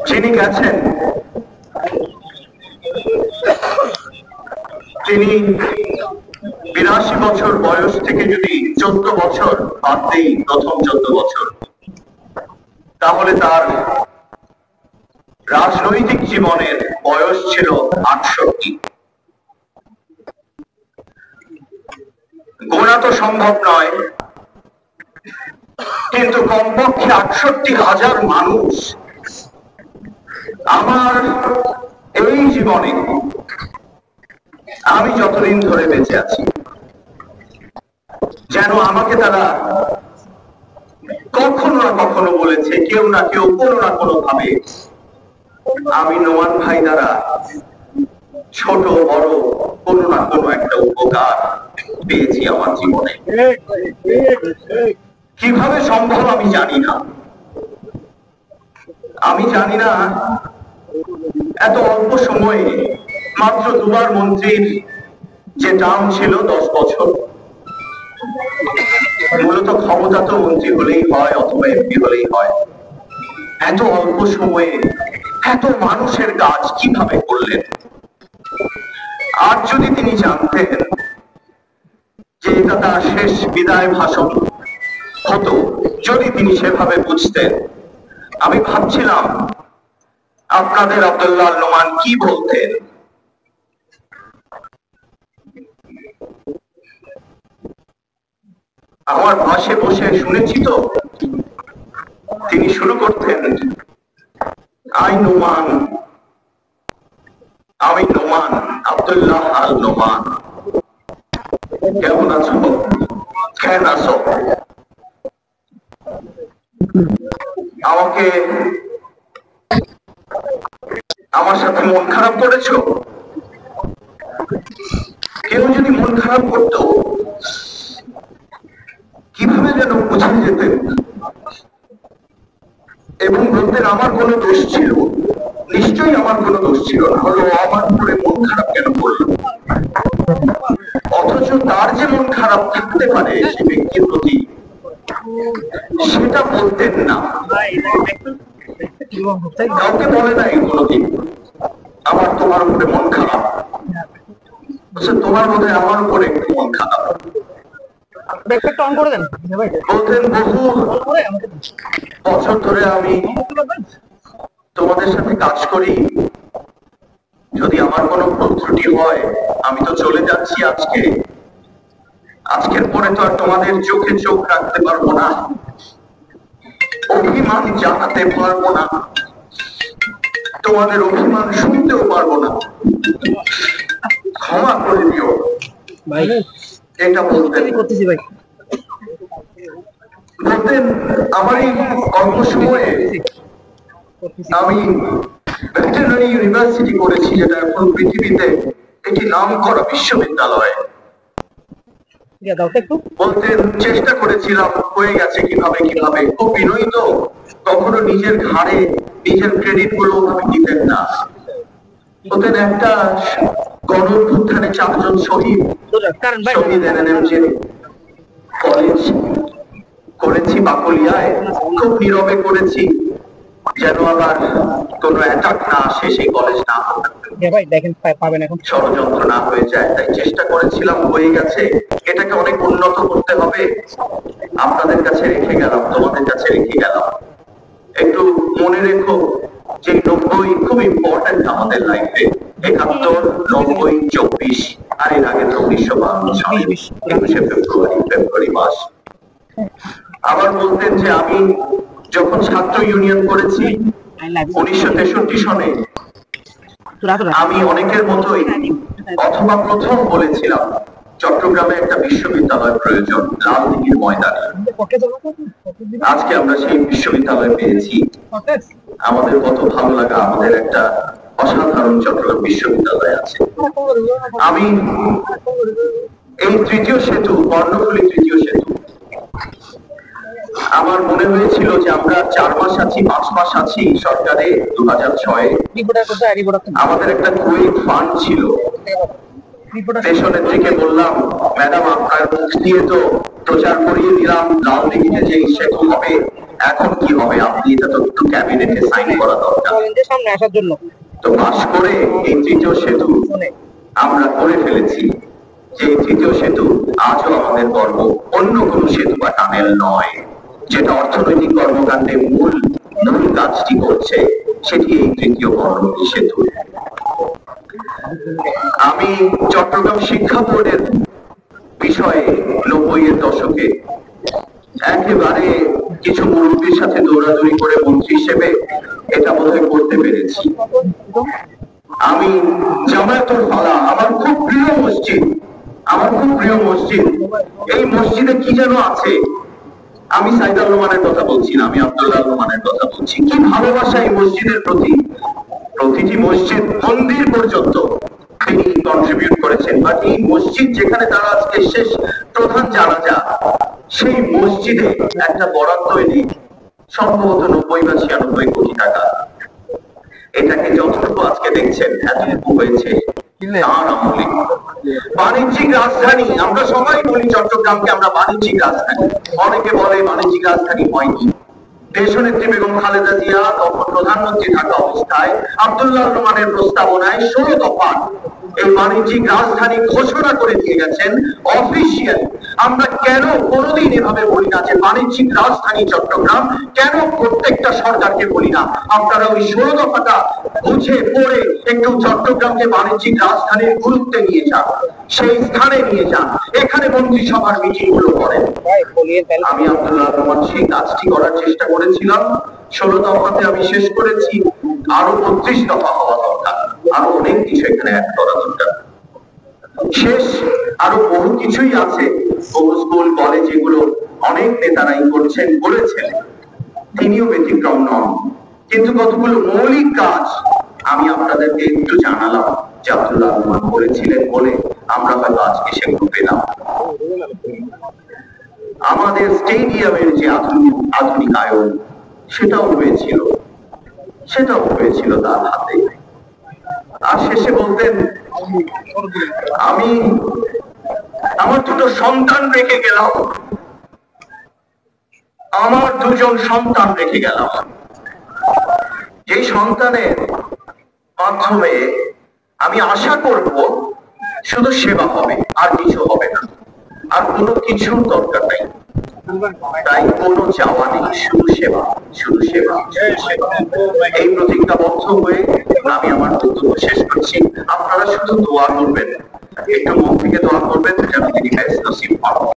যিনি গেছেন তিনি 82 বছর বয়স থেকে যদি 14 বছর বাদ দেই, প্রথম 14 বছর, তাহলে তার রাজনৈতিক জীবনের বয়স ছিল 68। গোনা তো সম্ভব নয়, কিন্তু কমপক্ষে 68,000 মানুষ আমার এই জীবনে, আমি যতদিন ধরে বেঁচে আছি, যেন আমাকে তারা কখনো না কখনো বলেছে, কেউ না কেউ কোনো না কোনো ভাবে আমি নোমান ভাই দ্বারা ছোট বড় কোনো না কোনো একটা উপকার পেয়েছি আমার জীবনে। কিভাবে সম্ভব আমি জানি না, আমি জানি না এত অল্প সময়ে মাত্র দুবার মন্ত্রীর যে টার্ম ছিল 10 বছর, মূলত ক্ষমতা তো মন্ত্রী হলেই হয় অথবা এমপি হলেই হয়, এত অল্প সময়ে এত মানুষের কাজ কিভাবে করলেন? আর যদি তিনি জানতেন যে এটা তার শেষ বিদায় ভাষণ হতো, যদি তিনি সেভাবে বুঝতেন, আমি ভাবছিলাম আপনাদের আব্দুল্লাহ নোমান কি বলতেন। আমার পাশে বসে শুনেছি তো, তিনি শুরু করতেন, আমি নোমান আব্দুল্লাহ আল নোমান, কেমন আছো, কেন আছো? আমাকে আমার সাথে মন খারাপ করেছো? কেউ যদি মন খারাপ করতো, কিভাবে যেন বুঝে যেতেন এবং বলতেন আমার কোনো দোষ ছিল, নিশ্চয়ই আমার কোনো দোষ ছিল না, হলো আমার উপরে মন খারাপ কেন করলো? অথচ তার যে মন খারাপ থাকতে পারে সে ব্যক্তির প্রতি, সেটা বলতেন না, কাউকে বলে নাই কোনোদিন আমার তোমার উপরে মন খারাপ, তোমার বোধহয় আমার উপরে একটু মন খারাপ। বলতেন বহু বছর ধরে আমি তোমাদের সাথে কাজ করি, যদি আমার কোনো ভুল ত্রুটি হয় আমি তো চলে যাচ্ছি আজকের পরে তো আর তোমাদের চোখে চোখ রাখতে পারবো না, অভিমান জানাতে পারবো না, তোমাদের অভিমান শুনতেও পারবো না, ক্ষমা করে দিও ভাই। এটা বলতেন আমার এই অল্প সময়ে আমি ভেটেরিনারি ইউনিভার্সিটি করেছি, যেটা এখন পৃথিবীতে একটি নাম করা বিশ্ববিদ্যালয়। বলতেন চেষ্টা করেছিলাম, হয়ে গেছে কিভাবে কিভাবে, খুব বিনয়ী তো, কখনো নিজের ঘাড়ে নিজের ক্রেডিট গুলো আমি দিতেন না। বলতেন একটা গণঅভ্যুত্থানে 4 জন শহীদ এনএনএমজে কলেজ করেছি বাকলিয়ায়, খুব নীরবে করেছি, যেন আবার কোনো অ্যাটাক না আসে, সেই কলেজ না ষড়যন্ত্র না হয়ে যায়, তাই চেষ্টা করেছিলাম, হয়ে গেছে, এটাকে অনেক উন্নত করতে হবে, আপনাদের কাছে রেখে গেলাম, তোমাদের কাছে রেখে গেলাম। একটু মনে রেখো যে 90 খুব ইম্পর্টেন্ট আমাদের লাইফে, 71, 90, 24, আর এর আগে তো 1952 সালে 21শে ফেব্রুয়ারি মাস। আবার বলতেন যে আমি যখন ছাত্র ইউনিয়ন করেছি 1963 সনে, আমি অনেকের মতোই অথবা প্রথম বলেছিলাম চট্টগ্রামে একটা বিশ্ববিদ্যালয় প্রয়োজন, লালদিঘির ময়দানে। আজকে আমরা সেই বিশ্ববিদ্যালয় পেয়েছি, আমাদের কত ভালো লাগা, আমাদের একটা অসাধারণ চট্টগ্রাম বিশ্ববিদ্যালয় আছে। আমি এই তৃতীয় সেতু, কর্ণফুলী তৃতীয় সেতু, আমার মনে হয়েছিল যে আমরা 4 মাস আছি, 5 মাস আছি সরকারে 2006-এ। আমাদের একটা কুইক ফান্ড ছিল, দেশনেত্রীকে বললাম, ম্যাডাম আপনার মুখ দিয়ে তো প্রচার করিয়ে দিলাম লালদিঘিতে যে সেতু হবে, এখন কি হবে? আপনি এটা তো একটু ক্যাবিনেটে সাইন করা দরকার। সামনে আসার জন্য তো পাশ করে এই তৃতীয় সেতু আমরা করে ফেলেছি। যে তৃতীয় সেতু আজও আমাদের গর্ব, অন্য কোন সেতু বা টানেল নয়। যেটা অর্থনৈতিক কর্মকাণ্ডে মূল কাজটি করছে সেটি এই তৃতীয় বঙ্গবন্ধু সেতু। আমি চট্টগ্রাম শিক্ষা বোর্ডের বিষয়ে 90-এর দশকে একেবারে কিছু মুরব্বীর সাথে দৌড়াদৌড়ি করে মন্ত্রী হিসেবে এটা বোধহয় করতে পেরেছি। আমি জামায়াতুল ফালাহ আমার খুব প্রিয় মসজিদ, এই মসজিদে কি যেন আছে, আমি সাইদুর রহমানের কথা বলছি না, আমি আব্দুল্লাহ রহমানের কথা বলছি। কি ভালোবাসা এই মসজিদের প্রতি, প্রতিটি মসজিদ মন্দির পর্যন্ত তিনি কন্ট্রিবিউট করেছেন। বাট এই মসজিদ যেখানে তারা আজকে শেষ প্রধান জানাজা, সেই মসজিদে একটা বরাদ্দ এনে সম্ভবত 90 বা 96 কোটি টাকা। এটাকে যতটুকু আজকে দেখছেন এতটুকু হয়েছে তার আমলে। বাণিজ্যিক রাজধানী, আমরা সবাই বলি চট্টগ্রামকে আমরা বাণিজ্যিক রাজধানী, অনেকে বলে বাণিজ্যিক রাজধানী হয়নি। দেশনেত্রী বেগম খালেদা জিয়া তখন প্রধানমন্ত্রী থাকা অবস্থায় আব্দুল্লাহ রহমানের প্রস্তাবনায় 16 দফা এই বাণিজ্যিক রাজধানী ঘোষণা করে দিয়ে গেছেন অফিসিয়াল। আমরা কেন কোনোদিন এভাবে বলি না যে বাণিজ্যিক রাজধানী চট্টগ্রাম? কেন প্রত্যেকটা সরকারকে বলি না আপনারা ওই 16 দফাটা বুঝে পড়ে একটু চট্টগ্রামকে বাণিজ্যিক রাজধানীর গুরুত্বে নিয়ে যান, সেই স্থানে নিয়ে যান, এখানে মন্ত্রিসভার মিটিং গুলো করেন। আমি আব্দুল্লাহ রহমান সেই কাজটি করার চেষ্টা করেছিলাম। 16 দফাতে আমি শেষ করেছি, আরো 32 দফা হওয়া দরকার, আরো অনেক কিছু এখানে অ্যাড করা দরকার। শেষ আরো বহু কিছুই আছে, স্কুল কলেজ এগুলো অনেক নেতারাই করছেন, বলেছেন, তিনিও ব্যতিক্রম নন। কিন্তু কতগুলো মৌলিক কাজ আমি আপনাদেরকে একটু জানালাম যে আব্দুল্লাহ রহমান করেছিলেন বলে আমরা হয়তো আজকে সেগুলো পেলাম। আমাদের স্টেডিয়ামের যে আধুনিকায়ন সেটাও হয়েছিল তার হাতে। আর শেষে বলতেন, আমি আমার দুটো সন্তান রেখে গেলাম, আমার দুজন সন্তান রেখে গেলাম, যে সন্তানের মাধ্যমে আমি আশা করব শুধু সেবা হবে, আর কিছু হবে না, আর কোনো কিছুর দরকার নাই। তাই কোনো চাওয়া নেই, শুধু সেবা, শুধু সেবা, শুধু সেবা। এই প্রতিজ্ঞাবদ্ধ হয়ে আমি আমার বক্তব্য শেষ করছি। আপনারা শুধু দোয়া করবেন, একটু মন থেকে দোয়া করবেন যেন তিনি ব্যস্ত নসিব পান।